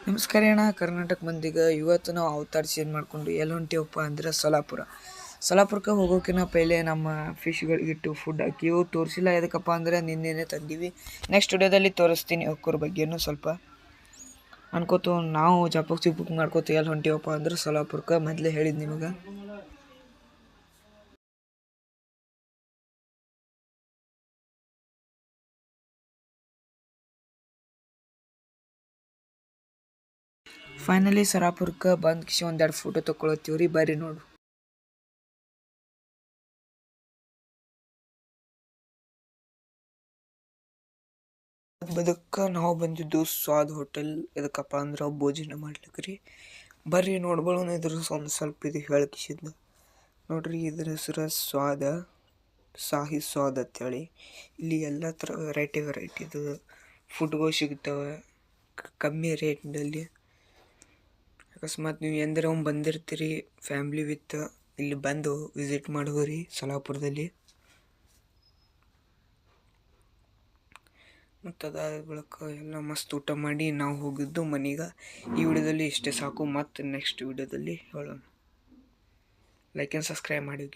ನಮಸ್ಕಾರ ಅಣ್ಣ. ಕರ್ನಾಟಕ ಮಂದಿಗೆ ಇವತ್ತು ನಾವು ಅವತಾರ ಚೇಂಜ್ ಮಾಡಿಕೊಂಡು ಎಲ್ಲಿ ಹೊಂಟಿವಪ್ಪ ಅಂದ್ರೆ ಸೊಲಾಪುರಕ್ಕೆ ಹೋಗೋಕ್ಕಿಂತ ಪೈಲೆ ನಮ್ಮ ಫಿಶ್ಗಳಿಗಿಟ್ಟು ಫುಡ್ ಹಾಕಿವು ತೋರಿಸಿಲ್ಲ. ಎದಕ್ಕಪ್ಪ ಅಂದರೆ ನಿನ್ನೆನೆ ತಂದೀವಿ. ನೆಕ್ಸ್ಟ್ ವಿಡಿಯೋದಲ್ಲಿ ತೋರಿಸ್ತೀನಿ ಅವಕ್ಕರ ಬಗ್ಗೆನೂ ಸ್ವಲ್ಪ ಅನ್ಕೋತು. ನಾವು ಜಪಕ್ ಮಾಡ್ಕೋತು ಎಲ್ಲಿ ಹೊಂಟಿವಪ್ಪ ಅಂದ್ರೆ ಸೊಲಾಪುರಕ್ಕೆ ಮೊದಲೇ ಹೇಳಿದ್ದು ನಿಮಗೆ. ಫೈನಲಿ ಸೊಲಾಪುರಕ್ಕೆ ಬಂದು ಕಿಶಿ ಒಂದೆರಡು ಫೋಟೋ ತೊಗೊಳತ್ತೀವ್ರಿ, ಬರ್ರಿ ನೋಡು. ಬದಕ್ಕೆ ನಾವು ಬಂದಿದ್ದು ಸ್ವಾದ್ ಹೋಟೆಲ್. ಎದಕ್ಕಪ್ಪ ಅಂದ್ರೆ ಭೋಜನ ಮಾಡ್ಲಿಕ್ಕೆ ರೀ. ಬರ್ರಿ ನೋಡ್ಕೊಳ್ಳೋಣ. ಇದ್ರ ಒಂದು ಸ್ವಲ್ಪ ಇದು ಹೇಳ್ಕಿಸಿದ್ದು ನೋಡ್ರಿ. ಇದ್ರ ಹೆಸರು ಶಾಹಿ ಸ್ವಾದ್ ಅಂತೇಳಿ. ಇಲ್ಲಿ ಎಲ್ಲ ಥರ ವೆರೈಟಿದು ಫುಡ್ಗಳು ಸಿಗ್ತವೆ ಕಮ್ಮಿ ರೇಟ್ನಲ್ಲಿ. ಅಕಸ್ಮಾತ್ ನೀವು ಎಂದರೆ ಬಂದಿರ್ತೀರಿ ಫ್ಯಾಮ್ಲಿ ವಿತ್, ಇಲ್ಲಿ ಬಂದು ವಿಸಿಟ್ ಮಾಡುವರಿ ಸೊಲಾಪುರದಲ್ಲಿ. ಮತ್ತು ಅದಾದ ಬಳಿಕ ಎಲ್ಲ ಮಸ್ತ್ ಊಟ ಮಾಡಿ ನಾವು ಹೋಗಿದ್ದು ಮನೆಗೆ. ಈ ವಿಡಿಯೋದಲ್ಲಿ ಇಷ್ಟೇ ಸಾಕು. ಮತ್ತು ನೆಕ್ಸ್ಟ್ ವಿಡಿಯೋದಲ್ಲಿ ಹೇಳೋಣ. ಲೈಕ್ ಆ್ಯಂಡ್ ಸಬ್ಸ್ಕ್ರೈಬ್ ಮಾಡಿ.